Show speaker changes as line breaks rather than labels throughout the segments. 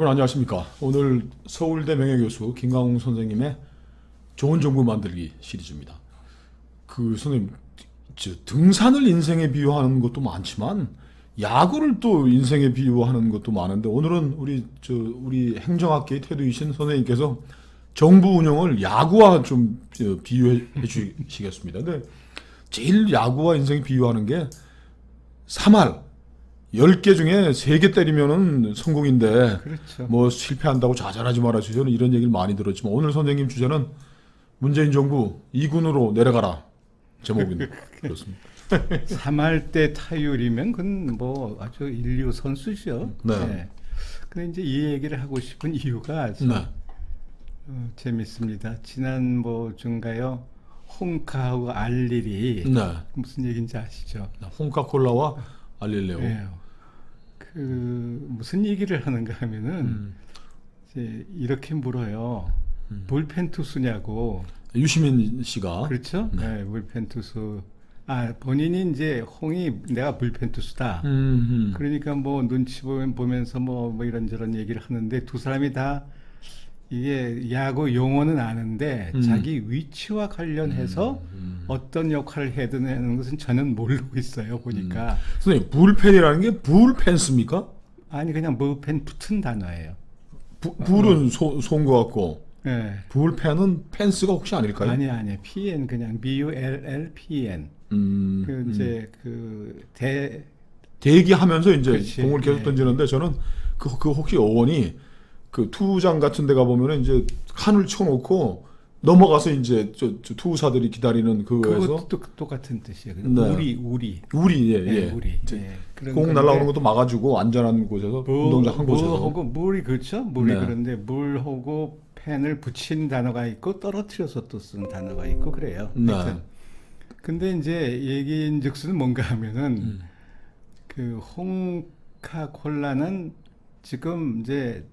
여러분 안녕하십니까. 오늘 서울대 명예교수 김강웅 선생님의 좋은 정부 만들기 시리즈입니다. 그 선생님, 등산을 인생에 비유하는 것도 많지만 야구를 또 인생에 비유하는 것도 많은데, 오늘은 우리 행정학계의 태두이신 선생님께서 정부 운영을 야구와 좀 비유해 주시겠습니다. 근데 제일 야구와 인생에 비유하는 게 3할 10개 중에 3개 때리면은 성공인데,
그렇죠.
뭐 실패한다고 자잘하지 말아주세요. 저는 이런 얘기를 많이 들었지만, 오늘 선생님 주제는 문재인 정부 2군으로 내려가라 제목입니다. 그렇습니다.
3할 때 타율이면 그건 뭐 아주 인류 선수죠.
네.
근데 이제 이 얘기를 하고 싶은 이유가 참,
네.
재밌습니다. 지난 뭐 중가요 홍카하고 알릴이
네.
무슨 얘기인지 아시죠?
홍카콜라와 알릴레오.
네. 그 무슨 얘기를 하는가 하면은 이제 이렇게 물어요. 불펜 투수냐고.
유시민 씨가.
그렇죠? 네, 불펜 투수. 본인이 이제 홍이 내가 불펜 투수다. 그러니까 뭐 눈치 보면서 뭐 이런저런 얘기를 하는데, 두 사람이 다 이게 야구 용어는 아는데 자기 위치와 관련해서 어떤 역할을 해야 되는 것은 저는 모르고 있어요, 보니까.
선생님, 불펜이라는 게 불펜스입니까?
아니, 그냥 불펜 붙은 단어예요.
불은 소인 것 같고,
네.
불펜은 펜스가 혹시 아닐까요?
아니, PN 그냥 BULLPN. 이제
대기하면서 이제
그렇지.
공을 계속
네.
던지는데, 저는 그 혹시 어원이 그 투구장 같은 데 가보면은 이제 칸을 쳐놓고 넘어가서 이제 저 투수사들이 기다리는 그거에서
그것도 똑같은 뜻이에요.
네.
우리.
우리
네, 우리.
이제
네. 그런
공
건데,
날아오는 것도 막아주고 안전한 곳에서 운동장 한 곳에서
물하고 물이 그렇죠. 물이
네.
그런데 물하고 펜을 붙인 단어가 있고 떨어뜨려서 또 쓰는 단어가 있고 그래요.
네.
하여튼. 근데 이제 얘기인즉슨 뭔가 하면은 그 홍카콜라는 지금 이제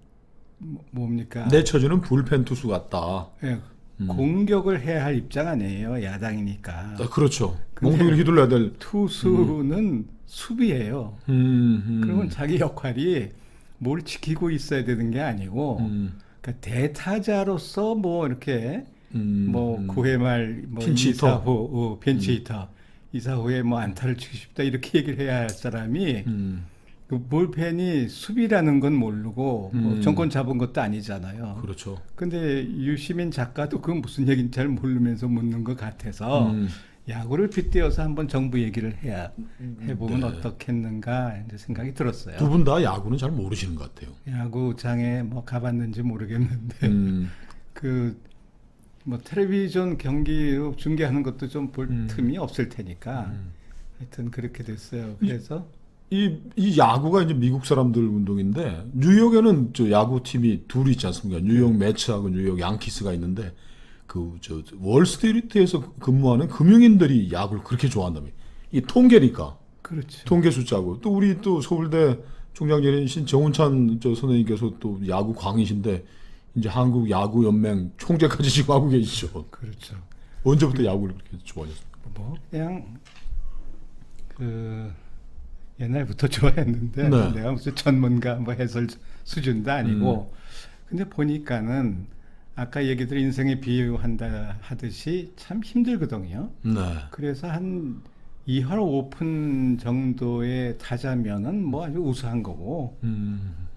뭡니까?
내쳐주는 불펜 투수 같다.
예, 공격을 해야 할 입장 아니에요. 야당이니까.
그렇죠.
근데
몽둥이를 휘둘러야 될.
투수는 수비예요. 그러면 자기 역할이 뭘 지키고 있어야 되는 게 아니고, 그러니까 대타자로서 뭐 이렇게 뭐 9회 말 뭐
핀치 히터.
2사후 벤치 히터 2사후에 뭐 안타를 치고 싶다 이렇게 얘기를 해야 할 사람이 그 볼펜이 수비라는 건 모르고 뭐 정권 잡은 것도 아니잖아요.
그렇죠.
근데 유시민 작가도 그 무슨 얘기인지 잘 모르면서 묻는 것 같아서 야구를 빗대어서 한번 정부 얘기를 해보면
네.
어떻겠는가 이제 생각이 들었어요.
두 분 다 야구는 잘 모르시는 것 같아요.
야구장에 뭐 가봤는지 모르겠는데 그 뭐 텔레비전 경기 중계하는 것도 좀 볼 틈이 없을 테니까 하여튼 그렇게 됐어요. 그래서
이 야구가 이제 미국 사람들 운동인데, 뉴욕에는 저 야구 팀이 둘이 있지 않습니까? 뉴욕 매츠하고 뉴욕 양키스가 있는데, 그 저 월스트리트에서 근무하는 금융인들이 야구를 그렇게 좋아한다며. 이 통계니까.
그렇죠.
통계 숫자고, 또 우리 또 서울대 총장님이신 정운찬 저 선생님께서 또 야구 광이신데, 이제 한국 야구 연맹 총재까지 지금 하고 계시죠.
그렇죠.
언제부터 야구를 그렇게 좋아하셨어요?
뭐 그냥 그 옛날부터 좋아했는데
네.
내가 무슨 전문가 뭐 해설 수준도 아니고 근데 보니까는 아까 얘기들 인생에 비유한다 하듯이 참 힘들거든요.
네.
그래서 한 2할 오픈 정도의 타자면은 뭐 아주 우수한 거고.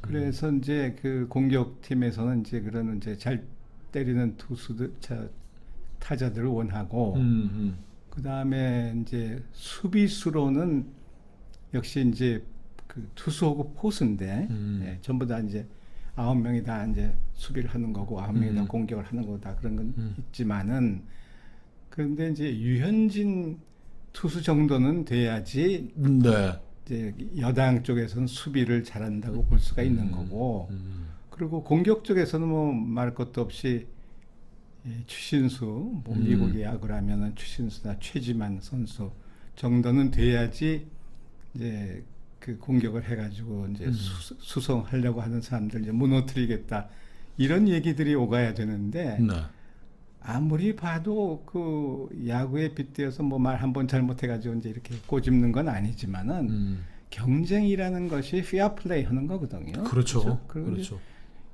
그래서 이제 그 공격팀에서는 이제 그런 이제 잘 때리는 투수들, 타자들을 원하고, 그 다음에 이제 수비수로는 역시 이제 그 투수하고 포수인데, 예, 전부 다 이제 9명이 다 이제 수비를 하는 거고, 9명이 다 공격을 하는 거다 그런 건 있지만은, 그런데 이제 유현진 투수 정도는 돼야지,
네.
이제 여당 쪽에서는 수비를 잘한다고 볼 수가 있는 거고, 그리고 공격 쪽에서는 뭐 말 것도 없이 추신수, 뭐 미국의 야구를 하면은 추신수나 최지만 선수 정도는 돼야지 이제 그 공격을 해가지고 이제 수성하려고 하는 사람들 이제 무너뜨리겠다 이런 얘기들이 오가야 되는데.
네.
아무리 봐도 그 야구에 빗대어서 뭐 말 한 번 잘못해가지고 이제 이렇게 꼬집는 건 아니지만은 경쟁이라는 것이 페어 플레이 하는 거거든요.
그렇죠.
그리고
그렇죠.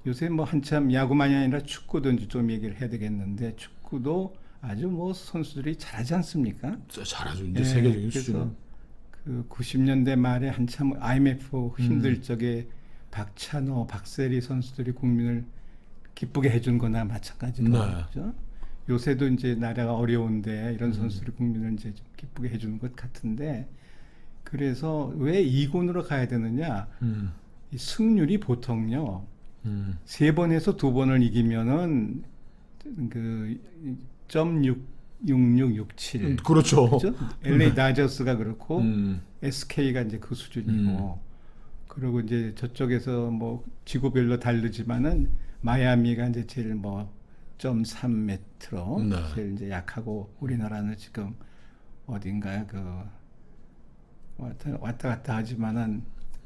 요새 뭐 한참 야구만이 아니라 축구도 이제 좀 얘기를 해야 되겠는데 축구도 아주 뭐 선수들이 잘하지 않습니까?
잘하죠. 이제
예,
세계적인
그래서
수준은.
그 90년대 말에 한참 IMF 힘들 적에 박찬호, 박세리 선수들이 국민을 기쁘게 해준 거나 마찬가지로
네.
그죠? 요새도 이제 나라가 어려운데 이런 선수들이 국민을 이제 좀 기쁘게 해주는 것 같은데 그래서 왜 2군으로 가야 되느냐? 이 승률이 보통요. 3번에서 2번을 이기면은 그 .6667
그렇죠.
그죠? LA 다저스가 그렇고
음.
SK가 이제 그 수준이고 그리고 이제 저쪽에서 뭐 지구별로 다르지만은 마이애미가 이제 제일 뭐 .3m로
네.
제일 이제 약하고 우리나라는 지금 어딘가요 그 왔다 갔다 하지만은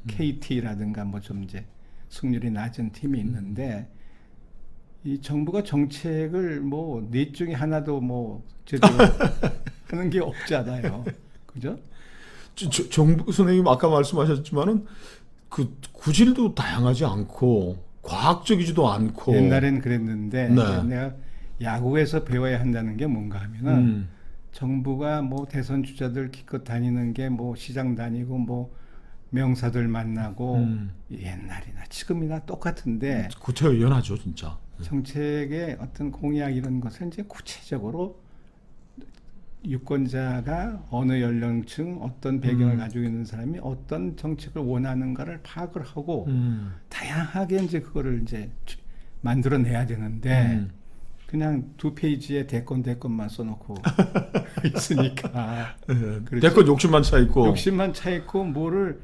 KT라든가 뭐 좀 이제 승률이 낮은 팀이 있는데 이 정부가 정책을 뭐 넷 중에 하나도 뭐 제대로 하는 게 없잖아요. 그죠?
정부 선생님 아까 말씀하셨지만은 그 구질도 다양하지 않고 과학적이지도 않고
옛날엔 그랬는데
네.
이제 내가 야구에서 배워야 한다는 게 뭔가 하면은 정부가 뭐 대선 주자들 기껏 다니는 게 뭐 시장 다니고 뭐 명사들 만나고 옛날이나 지금이나 똑같은데
구체연하죠 진짜.
정책의 어떤 공약 이런 것을 이제 구체적으로 유권자가 어느 연령층 어떤 배경을 가지고 있는 사람이 어떤 정책을 원하는가를 파악을 하고 다양하게 이제 그거를 이제 만들어내야 되는데 그냥 2페이지에 대건만 써놓고 있으니까 그렇죠.
대껏 욕심만 차 있고
욕심만 차 있고 뭐를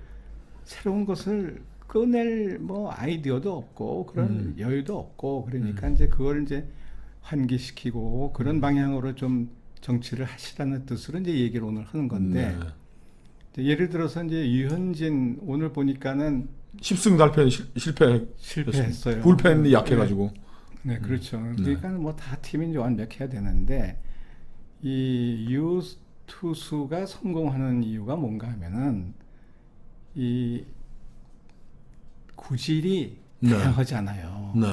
새로운 것을 꺼낼 뭐 아이디어도 없고 그런 여유도 없고 그러니까 이제 그걸 이제 환기시키고 그런 방향으로 좀 정치를 하시라는 뜻으로 이제 얘기를 오늘 하는 건데 이제 예를 들어서 이제 유현진 오늘 보니까는
10승 달패
실패했어요.
불펜이 약해가지고.
네, 그렇죠. 그러니까 뭐 다 팀이 이제 완벽해야 되는데 이 유투수가 성공하는 이유가 뭔가 하면은 이 구질이
네.
다양하잖아요.
네.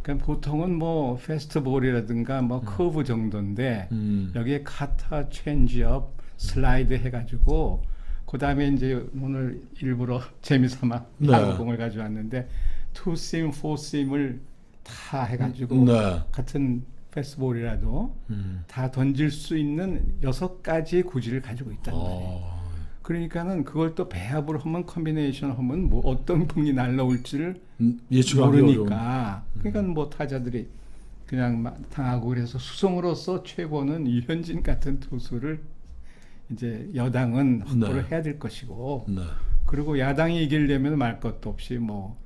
그러니까 보통은 뭐 페스트볼이라든가 뭐 커브 정도인데 여기에 카타, 체인지업, 슬라이드 해가지고 그 다음에 이제 오늘 일부러 재미삼아
네.
야구공을 가져왔는데 투심, 포심을 다 해가지고
네.
같은 페스트볼이라도 다 던질 수 있는 6가지의 구질을 가지고 있단 말이에요. 그러니까는 그걸 또 배합으로 하면 컨비네이션 하면 뭐 어떤 공이 날라올지를
예측하기
모르니까 그러니까 뭐 타자들이 그냥 당하고 그래서 수성으로서 최고는 유현진 같은 투수를 이제 여당은 확보를
네.
해야 될 것이고
네.
그리고 야당이 이기려면 말 것도 없이 뭐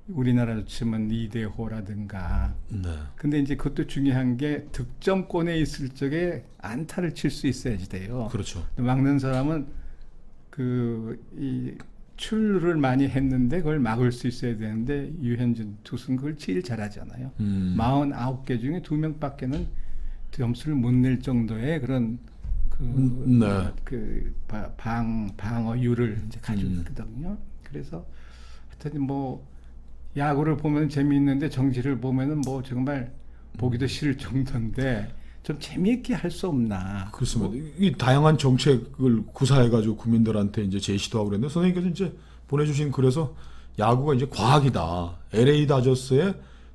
우리나라로 치면 이대호라든가
네.
근데 이제 그것도 중요한 게 득점권에 있을 적에 안타를 칠 수 있어야지 돼요.
그렇죠.
막는 사람은 이 출루를 많이 했는데 그걸 막을 수 있어야 되는데 유현진 투수는 그걸 제일 잘하잖아요. 49개 중에 2명밖에는 점수를 못 낼 정도의 그런
네.
방어율을 이제 가지고 있거든요. 그래서 하여튼 뭐 야구를 보면 재미있는데 정치를 보면은 뭐 정말 보기도 싫을 정도인데 좀 재미있게 할 수 없나.
그렇습니다. 이 다양한 정책을 구사해가지고 국민들한테 이제 제시도 하고 그랬는데 선생님께서 이제 보내주신 글에서 야구가 이제 과학이다. LA 다저스의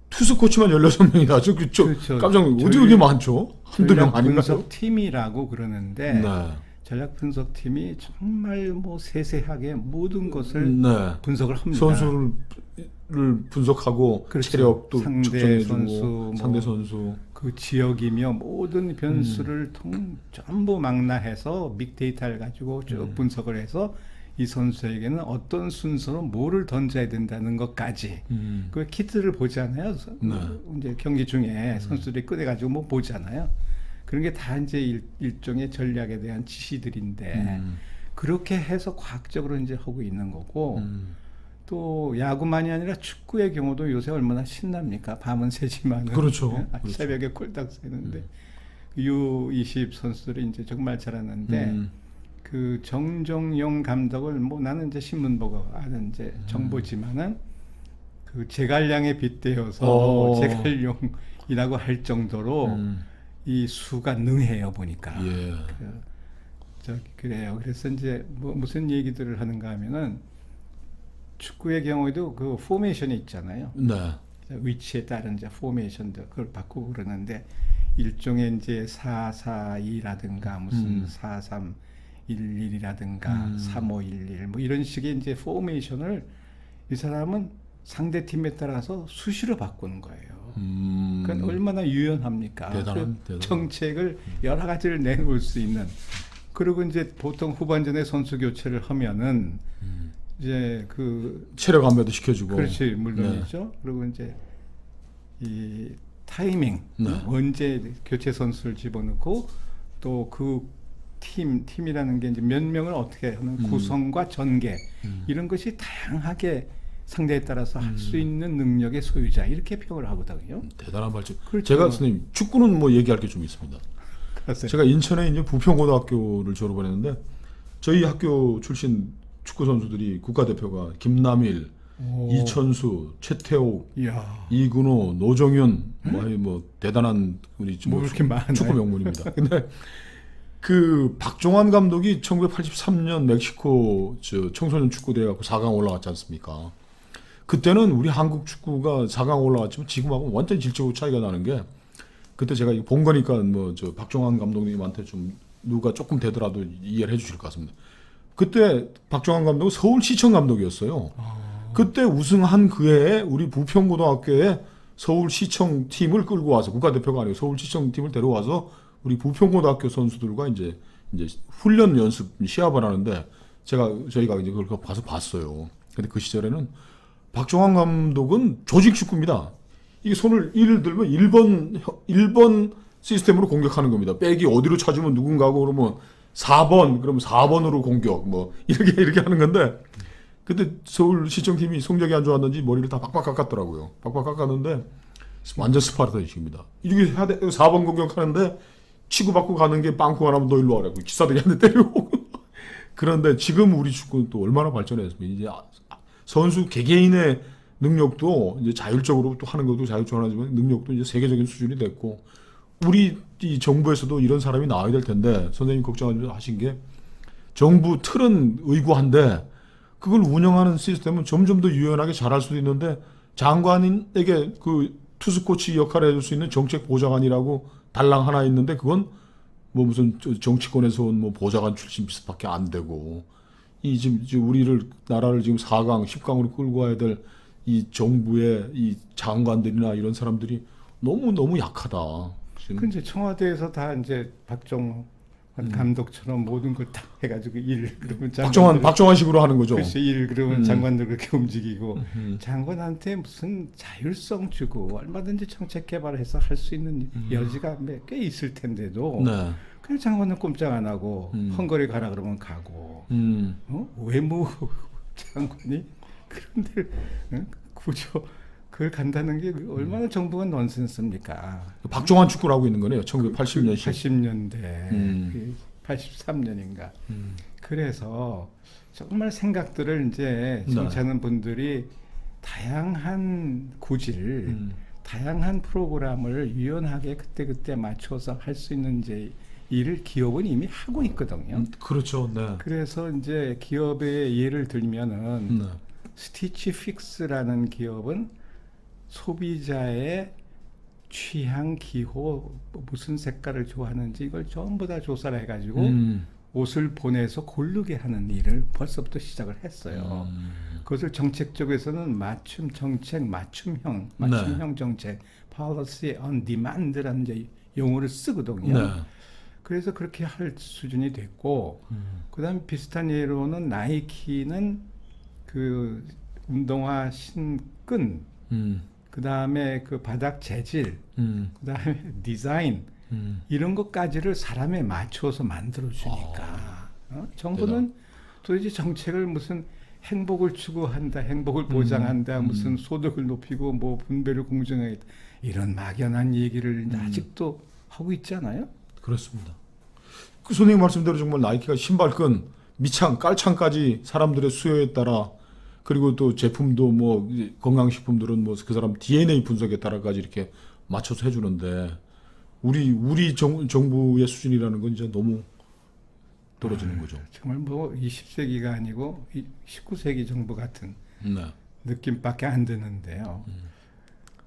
투수 코치만 16명이다.
그렇죠.
깜짝 놀랐어요. 어디 이렇게 많죠? 한두 명 아닌가요?
분석팀이라고 그러는데
네.
전략 분석팀이 정말 뭐 세세하게 모든 것을
네.
분석을 합니다.
선수를 분석하고
그렇죠.
체력도
상대
측정해주고
선수,
상대 선수
그 지역이며 모든 변수를 전부 망라해서 빅데이터를 가지고 쭉 분석을 해서 이 선수에게는 어떤 순서로 뭐를 던져야 된다는 것까지 그 키트를 보잖아요.
네.
이제 경기 중에 선수들이 꺼내가지고 뭐 보잖아요. 그런 게 다 이제 일종의 전략에 대한 지시들인데 그렇게 해서 과학적으로 이제 하고 있는 거고 또 야구만이 아니라 축구의 경우도 요새 얼마나 신납니까? 밤은 새지만은
그렇죠.
네?
그렇죠.
새벽에 콜딱 새는데 U20 선수들이 이제 정말 잘하는데 그 정종용 감독을 뭐 나는 이제 신문 보고 아는 이제 정보지만은 그 제갈량에 빗대어서 제갈용이라고 할 정도로 이 수가 능해요 보니까.
예.
그래요. 그래서 이제 뭐 무슨 얘기들을 하는가 하면은 축구의 경우에도 그 포메이션이 있잖아요.
네.
위치에 따른 이제 포메이션도 그걸 바꾸고 그러는데 일종의 이제 4-4-2라든가 무슨 4-3-1-1이라든가 3-5-1-1 뭐 이런 식의 이제 포메이션을 이 사람은 상대 팀에 따라서 수시로 바꾸는 거예요. 그건 얼마나 유연합니까?
대단한.
정책을 여러 가지를 내놓을 수 있는. 그리고 이제 보통 후반전에 선수 교체를 하면은 이제 그
체력 안배도 시켜주고.
그렇지 물론이죠. 그리고 이제 이 타이밍 언제 교체 선수를 집어넣고 또 그 팀이라는 게 이제 몇 명을 어떻게 하는 구성과 전개 이런 것이 다양하게 상대에 따라서 할 수 있는 능력의 소유자 이렇게 평을 하거든요.
대단한 발전.
그렇죠.
제가 선생님 축구는 뭐 얘기할 게 좀 있습니다.
그러세요.
제가 인천에 이제 부평고등학교를 졸업을 했는데 저희 학교 출신 축구 선수들이 국가대표가 김남일, 이천수, 최태옥,
이야.
이근호, 노정윤 뭐 대단한 우리
뭐 이렇게 많아요?
축구 명문입니다. 근데 그 박종환 감독이 1983년 멕시코 청소년 축구 대회 갖고 4강 올라갔지 않습니까? 그때는 우리 한국 축구가 4강 올라갔지만 지금하고 완전 질적으로 차이가 나는 게 그때 제가 이거 본 거니까 뭐 저 박종환 감독님한테 좀 누가 조금 되더라도 이해를 해주실 것 같습니다. 그때 박종환 감독은 서울시청 감독이었어요. 그때 우승한 그 해에 우리 부평고등학교에 서울시청 팀을 끌고 와서 국가대표가 아니고 서울시청 팀을 데려와서 우리 부평고등학교 선수들과 이제 훈련 연습 시합을 하는데 저희가 이제 그걸 가서 봤어요. 근데 그 시절에는 박종환 감독은 조직 축구입니다. 이게 손을 예를 들면 1번 시스템으로 공격하는 겁니다. 백이 어디로 찾으면 누군가고 그러면 4번 그러면 4번으로 공격 뭐 이렇게 하는 건데 그때 서울시청팀이 성적이 안 좋았는지 머리를 다 박박 깎았더라고요. 박박 깎았는데 완전 스파르타식입니다. 이게 4번 공격하는데 치고받고 가는 게 빵꾸가 나면 너 일로 와라고 기사들이한테 때리고 그런데 지금 우리 축구는 또 얼마나 발전했습니까? 이제 선수 개개인의 능력도 이제 자율적으로 또 하는 것도 자율적으로 하지만 능력도 이제 세계적인 수준이 됐고 우리 이 정부에서도 이런 사람이 나와야 될 텐데 선생님 걱정하신 게 정부 틀은 의구한데 그걸 운영하는 시스템은 점점 더 유연하게 잘할 수도 있는데 장관에게 그 투수 코치 역할을 해줄 수 있는 정책 보좌관이라고 달랑 하나 있는데 그건 뭐 무슨 정치권에서 온 뭐 보좌관 출신 비슷밖에 안 되고 이 지금 우리를 나라를 지금 4강, 10강으로 끌고 가야 될 이 정부의 이 장관들이나 이런 사람들이 너무 약하다.
그 이제 청와대에서 다 이제 박정환 감독처럼 모든 걸 다 해가지고 그러면
박정환식으로 하는 거죠.
글쎄 그러면 장관들 그렇게 움직이고 장관한테 무슨 자율성 주고 얼마든지 정책 개발해서 할 수 있는 여지가 꽤 있을 텐데도
네.
그냥 장관은 꼼짝 안 하고 헝가리 가라 그러면 가고 외무 장관이 그런데 구조 그걸 간다는 게 얼마나 정부가 넌센스입니까?
박종환 축구라고 있는 거네요. 1980년식.
80년대, 83년인가. 그래서 정말 생각들을 이제 정치하는 분들이 다양한 구질, 다양한 프로그램을 유연하게 그때 맞춰서 할 수 있는 이제 일을 기업은 이미 하고 있거든요.
그렇죠. 네.
그래서 이제 기업의 예를 들면은
네.
스티치 픽스라는 기업은 소비자의 취향, 기호, 무슨 색깔을 좋아하는지 이걸 전부 다 조사를 해가지고 옷을 보내서 고르게 하는 일을 벌써부터 시작을 했어요. 그것을 정책 쪽에서는 맞춤 정책, 맞춤형 정책, policy on demand라는 이제 용어를 쓰거든요.
네.
그래서 그렇게 할 수준이 됐고, 그다음 비슷한 예로는 나이키는 그 운동화 신끈, 그다음에 그 바닥 재질, 그다음에 디자인 이런 것까지를 사람에 맞춰서 만들어 주니까 정부는 도대체 정책을 무슨 행복을 추구한다, 행복을 보장한다, 무슨 소득을 높이고 뭐 분배를 공정하게 이런 막연한 얘기를 아직도 하고 있잖아요.
그렇습니다. 그 선생님 말씀대로 정말 나이키가 신발끈, 밑창, 깔창까지 사람들의 수요에 따라 그리고 또 제품도 뭐 이제 건강식품들은 뭐 그 사람 DNA 분석에 따라까지 이렇게 맞춰서 해주는데 우리 정부의 수준이라는 건 이제 너무 떨어지는 거죠.
정말 뭐 20세기가 아니고 19세기 정부 같은
네.
느낌밖에 안 드는데요.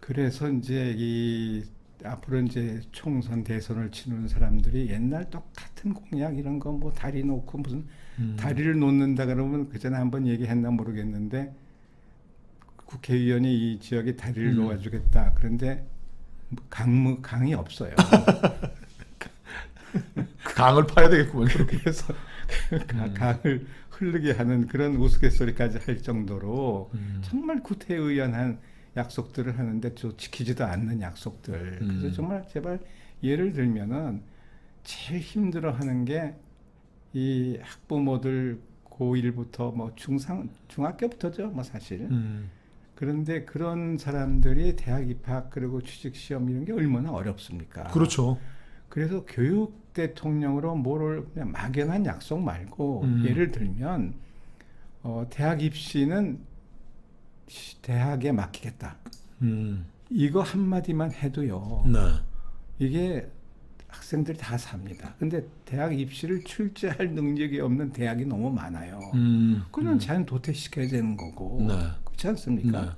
그래서 이제 이 앞으로 이제 총선 대선을 치르는 사람들이 옛날 똑같은 공약 이런 거 뭐 다리 놓고 무슨 다리를 놓는다 그러면 그전에 한번 얘기했나 모르겠는데 국회의원이 이 지역에 다리를 놓아주겠다. 그런데 강이 없어요.
강을 파야 되겠구만.
그래서 강을 흐르게 하는 그런 우스갯소리까지 할 정도로 정말 구태의연한 약속들을 하는데 또 지키지도 않는 약속들. 그래서 정말 제발 예를 들면은 제일 힘들어하는 게 이 학부모들 고1부터 뭐 중학교부터죠, 뭐 사실. 그런데 그런 사람들이 대학 입학 그리고 취직 시험 이런 게 얼마나 어렵습니까?
그렇죠.
그래서 교육 대통령으로 뭐를 그냥 막연한 약속 말고 예를 들면 대학 입시는 대학에 맡기겠다. 이거 한마디만 해도요.
네.
이게 학생들이 다 삽니다. 근데 대학 입시를 출제할 능력이 없는 대학이 너무 많아요. 그건 자연 도태시켜야 되는 거고.
네.
그렇지 않습니까?
네.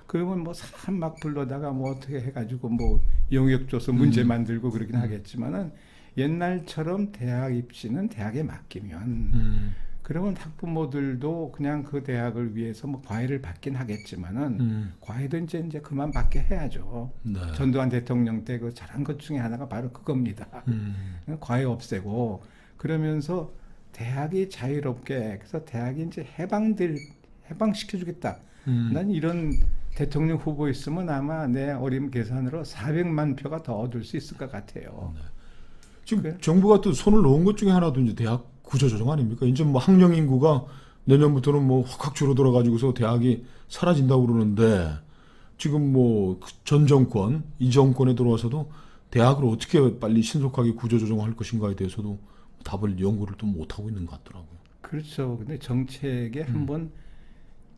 그러면 뭐 사람 막 불러다가 뭐 어떻게 해가지고 뭐 영역 줘서 문제 만들고 그러긴 하겠지만은 옛날처럼 대학 입시는 대학에 맡기면 그러면 학부모들도 그냥 그 대학을 위해서 뭐 과외를 받긴 하겠지만은 과외도 이제 그만 받게 해야죠.
네.
전두환 대통령 때 그 잘한 것 중에 하나가 바로 그겁니다. 과외 없애고 그러면서 대학이 자유롭게 그래서 대학이 이제 해방시켜주겠다. 난 이런 대통령 후보 있으면 아마 내 어림 계산으로 400만 표가 더 얻을 수 있을 것 같아요.
지금
그래?
정부가 또 손을 놓은 것 중에 하나도 이제 대학 구조조정 아닙니까? 이제 뭐 학령 인구가 내년부터는 뭐 확 줄어들어 가지고서 대학이 사라진다고 그러는데 지금 뭐 전 정권, 이 정권에 들어와서도 대학을 어떻게 빨리 신속하게 구조조정할 것인가에 대해서도 답을 연구를 또 못 하고 있는 것 같더라고요.
그렇죠. 근데 정책에 한번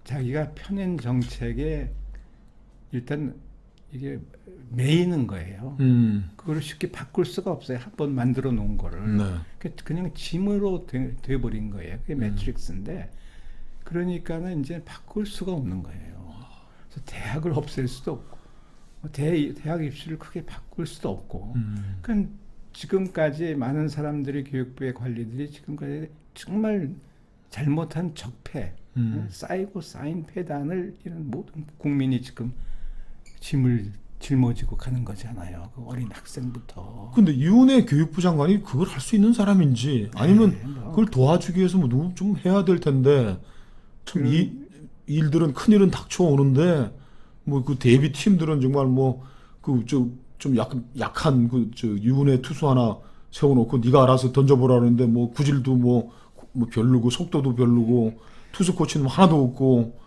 자기가 펴낸 정책에 일단 이게 매이는 거예요. 그걸 쉽게 바꿀 수가 없어요. 한 번 만들어 놓은 거를.
네.
그냥 짐으로 돼버린 거예요. 그게 매트릭스인데 그러니까는 이제 바꿀 수가 없는 거예요. 그래서 대학을 없앨 수도 없고 대학 입시를 크게 바꿀 수도 없고 그러니까 지금까지 많은 사람들이 교육부의 관리들이 지금까지 정말 잘못한 적폐 쌓이고 쌓인 폐단을 이런 모든 국민이 지금 짐을 짊어지고 가는 거잖아요. 그 어린 학생부터.
근데 이은혜 교육부 장관이 그걸 할 수 있는 사람인지 아니면
뭐.
그걸 도와주기 위해서 뭐 누구 좀 해야 될 텐데 참 이 일들은 큰 일은 닥쳐오는데 뭐 그 대비 팀들은 정말 뭐 그 좀 약한 그 저 이은혜 투수 하나 세워놓고 네가 알아서 던져보라는데 뭐 구질도 뭐 별로고 속도도 별로고 투수 코치는 하나도 없고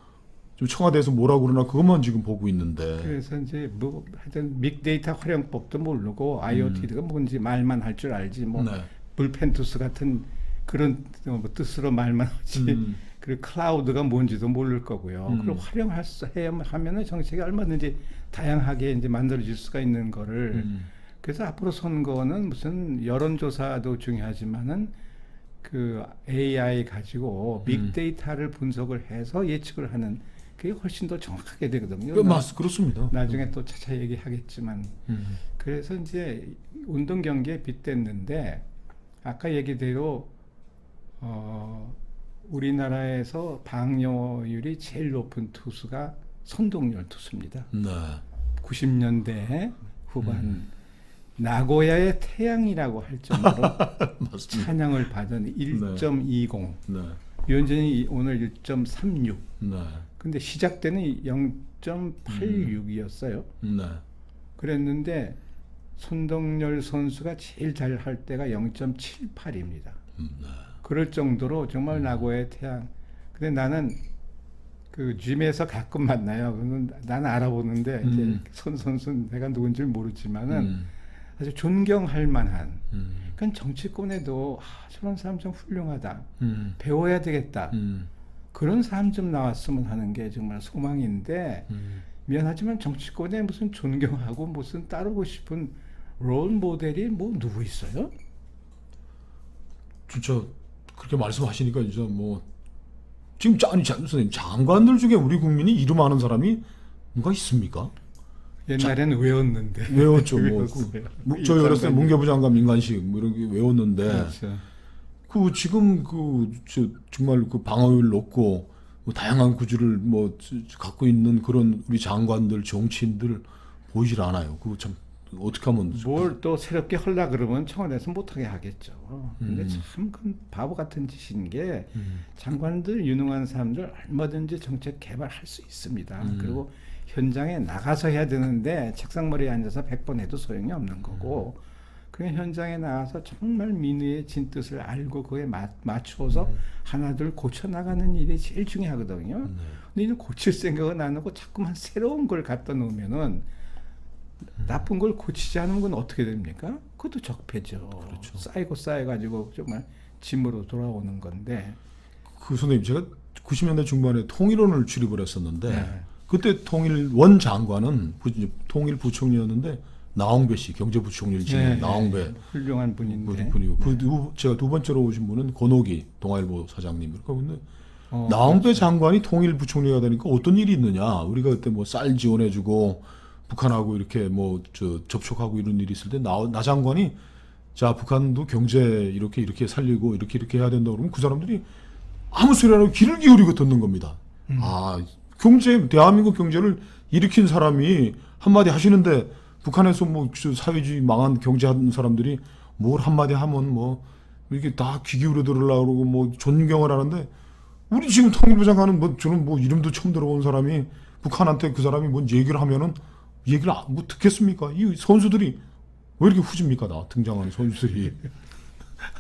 좀 청와대에서 뭐라고 그러나 그것만 지금 보고 있는데.
그래서 이제 뭐 하여튼 빅데이터 활용법도 모르고 IoT가 뭔지 말만 할 줄 알지 뭐
네.
불펜 투수 같은 그런 뭐 뜻으로 말만 하지 그리고 클라우드가 뭔지도 모를 거고요. 그걸 활용할 수 하면은 정책이 얼마든지 다양하게 이제 만들어질 수가 있는 거를 그래서 앞으로 선거는 무슨 여론조사도 중요하지만은 그 AI 가지고 빅데이터를 분석을 해서 예측을 하는 그게 훨씬 더 정확하게 되거든요.
그렇습니다.
나중에 또 차차 얘기하겠지만 그래서 이제 운동 경기에 빗댔는데 아까 얘기대로 우리나라에서 방어율이 제일 높은 투수가 손동열 투수입니다.
네.
90년대 후반 나고야의 태양이라고 할 정도로
맞습니다.
찬양을 받은 1.20
네.
유현진이 오늘 1.36
네.
근데 시작 때는 0.86이었어요.
네.
그랬는데 손동열 선수가 제일 잘 할 때가 0.78입니다.
네.
그럴 정도로 정말 나고야의 태양. 근데 나는 그 gym에서 가끔 만나요. 그러면 나는 알아보는데 이제 손 선수는 내가 누군지 모르지만은 아주 존경할 만한. 그러니까 정치권에도 저런 사람 좀 훌륭하다. 배워야 되겠다. 그런 사람 좀 나왔으면 하는 게 정말 소망인데 미안하지만 정치권에 무슨 존경하고 무슨 따르고 싶은 롤 모델이 뭐 누구 있어요?
진짜 그렇게 말씀하시니까 진짜 뭐 지금 아니 선생님 장관들 중에 우리 국민이 이름 아는 사람이 누가 있습니까?
옛날에는 외웠는데
외웠죠.
외웠어요.
저희
이
어렸을 때
장관님.
문교부 장관 민간식 뭐 이런 게 외웠는데
그렇죠.
지금 정말 그 방어율 높고 뭐 다양한 구주를 갖고 있는 그런 우리 장관들 정치인들 보이질 않아요. 그거 참 어떻게 하면
뭘 또 새롭게 하려 그러면 청와대에서 못하게 하겠죠. 근데 참 큰 바보 같은 짓인 게 장관들 유능한 사람들 얼마든지 정책 개발할 수 있습니다. 그리고 현장에 나가서 해야 되는데 책상머리에 앉아서 100번 해도 소용이 없는 거고 그냥 현장에 나가서 정말 민의의 진뜻을 알고 그에 맞추어서 하나둘 고쳐나가는 일이 제일 중요하거든요. 근데 이는 고칠 생각은 안 하고 자꾸만 새로운 걸 갖다 놓으면은 나쁜 걸 고치지 않은 건 어떻게 됩니까? 그것도 적폐죠.
그렇죠.
쌓여가지고 정말 짐으로 돌아오는 건데.
선생님 제가 90년대 중반에 통일원을 출입을 했었는데
네.
그때 통일원 장관은 통일부총리였는데 나홍배 씨 경제부총리를 지낸
네,
나홍배
훌륭한 분인데.
분이고
네.
제가 두 번째로 오신 분은 권오기 동아일보 사장님. 그런데
어,
나홍배
그렇죠.
장관이 통일부총리가 되니까 어떤 일이 있느냐? 우리가 그때 뭐 쌀 지원해주고 북한하고 이렇게 접촉하고 이런 일이 있을 때 나 장관이 자 북한도 경제 이렇게 살리고 이렇게 해야 된다 그러면 그 사람들이 아무 소리 안 하고 귀를 기울이고 듣는 겁니다. 대한민국 경제를 일으킨 사람이 한마디 하시는데 북한에서 사회주의 망한 경제하는 사람들이 뭘 한마디 하면 이렇게 다 귀 기울여 들으려고 그러고 존경을 하는데 우리 지금 통일부 장관은 저는 이름도 처음 들어본 사람이 북한한테 그 사람이 뭔 얘기를 하면은 얘기를 듣겠습니까? 이 선수들이 왜 이렇게 후집니까? 등장하는 선수들이.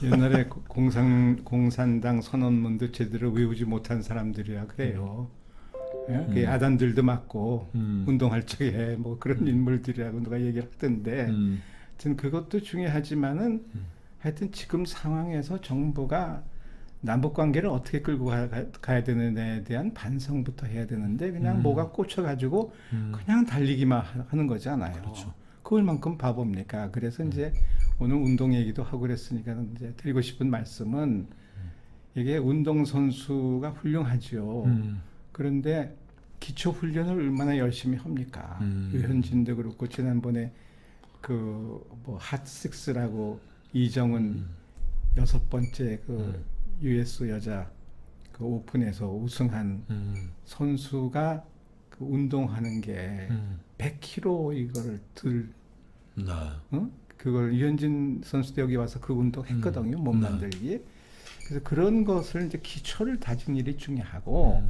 옛날에 공산당 선언문도 제대로 외우지 못한 사람들이라 그래요. 예? 그 야단들도 맞고 운동할 적에 그런 인물들이라고 누가 얘기를 하던데 하여튼 그것도 중요하지만은 하여튼 지금 상황에서 정부가 남북 관계를 어떻게 끌고 가야 되는지에 대한 반성부터 해야 되는데 그냥 뭐가 꽂혀가지고 그냥 달리기만 하는 거잖아요.
그렇죠.
그 얼만큼 바보입니까? 그래서 이제 오늘 운동 얘기도 하고 그랬으니까 이제 드리고 싶은 말씀은 이게 운동 선수가 훌륭하죠. 그런데 기초 훈련을 얼마나 열심히 합니까? 유현진도 그렇고 지난번에 핫식스라고 이정은 6번째 US 여자 오픈에서 우승한 선수가 운동하는 게 100kg 이거를 그걸 유현진 선수도 여기 와서 그 운동 했거든요. 몸 만들기. 그래서 그런 것을 이제 기초를 다진 일이 중요하고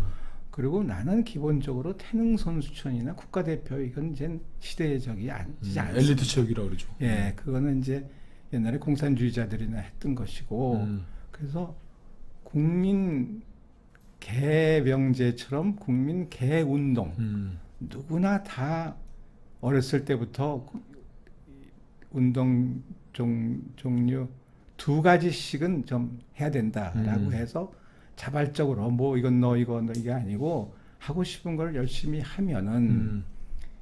그리고 나는 기본적으로 태능 선수촌이나 국가대표 이건 이제 시대의 적이 아니지 않습니다.
엘리트 체육이라고 그러죠.
예, 그거는 이제 옛날에 공산주의자들이나 했던 것이고 그래서 국민 개병제처럼 국민 개운동 누구나 다 어렸을 때부터 운동 종류 2가지씩은 좀 해야 된다라고 해서 자발적으로 이건 너 이게 아니고 하고 싶은 걸 열심히 하면은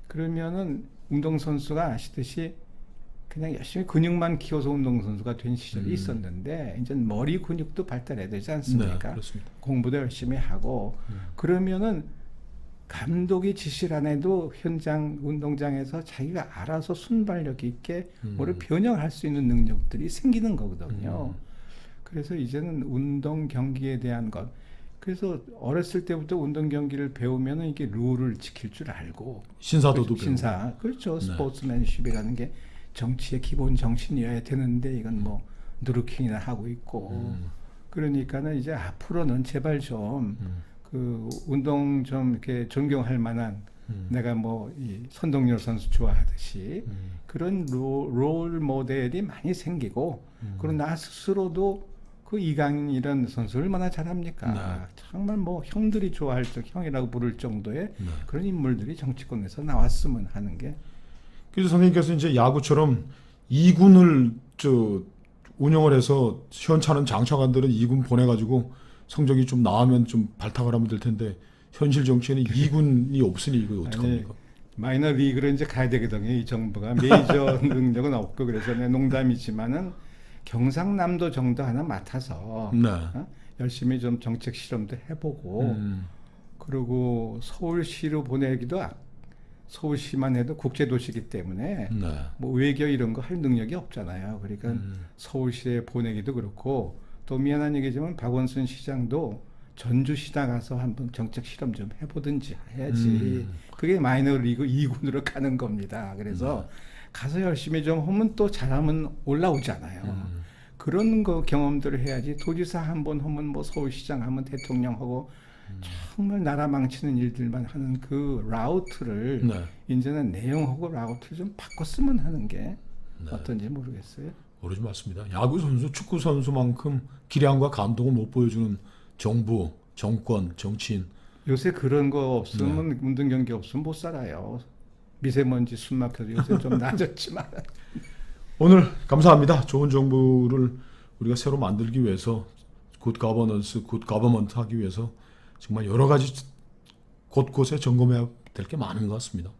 그러면은 운동선수가 아시듯이 그냥 열심히 근육만 키워서 운동선수가 된 시절이 있었는데 이제 머리 근육도 발달해야 되지 않습니까?
네, 그렇습니다.
공부도 열심히 하고 그러면은 감독이 지시를 안 해도 현장 운동장에서 자기가 알아서 순발력 있게 뭐를 변형할 수 있는 능력들이 생기는 거거든요. 그래서 이제는 운동 경기에 대한 것. 그래서 어렸을 때부터 운동 경기를 배우면은 이게 룰을 지킬 줄 알고
신사도도
신사 그렇죠.
네.
스포츠맨십이라는 게 정치의 기본 정신이어야 되는데 이건 누르킹이나 하고 있고 그러니까는 이제 앞으로는 제발 좀 그 운동 좀 이렇게 존경할 만한 내가 이 선동열 선수 좋아하듯이 그런 롤 모델이 많이 생기고 그리고 나 스스로도 그 이강인 이런 선수 얼마나 잘합니까?
네.
정말 형들이 좋아할 형이라고 부를 정도의 그런 인물들이 정치권에서 나왔으면 하는 게.
그래서 선생님께서 이제 야구처럼 2군을 운영을 해서 시원찮은 장차관들은 2군 보내가지고 성적이 좀 나으면 좀 발탁을 하면 될 텐데 현실 정치에는 2군이 없으니 이거 어떡합니까?
마이너 리그로 이제 가야 되거든요. 이 정부가 메이저 능력은 없고 그래서 농담이지만은 경상남도 정도 하나 맡아서
네.
열심히 좀 정책 실험도 해보고 그리고 서울시로 보내기도 서울시만 해도 국제도시이기 때문에
네.
뭐 외교 이런 거 할 능력이 없잖아요. 그러니까 서울시에 보내기도 그렇고 또 미안한 얘기지만 박원순 시장도 전주시장 가서 한번 정책 실험 좀 해보든지 해야지. 그게 마이너리그 2군으로 가는 겁니다. 그래서 가서 열심히 좀 하면 또 잘하면 올라오잖아요. 그런 거 경험들을 해야지. 도지사 한번 하면 뭐 서울시장 하면 대통령하고 정말 나라 망치는 일들만 하는 그 라우트를
네.
이제는 내용하고 라우트를 좀 바꿨으면 하는 게
네.
어떤지 모르겠어요.
모르지 맞습니다. 야구 선수, 축구 선수만큼 기량과 감동을 못 보여주는 정부, 정권, 정치인.
요새 그런 거 없으면 운동 경기 없으면 못 살아요. 미세먼지 숨 막혀서 요새 좀 나아졌지만
오늘 감사합니다. 좋은 정부를 우리가 새로 만들기 위해서 굿 거버넌스, 굿 거버먼트 하기 위해서 정말 여러 가지 곳곳에 점검해야 될 게 많은 것 같습니다.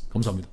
감사합니다.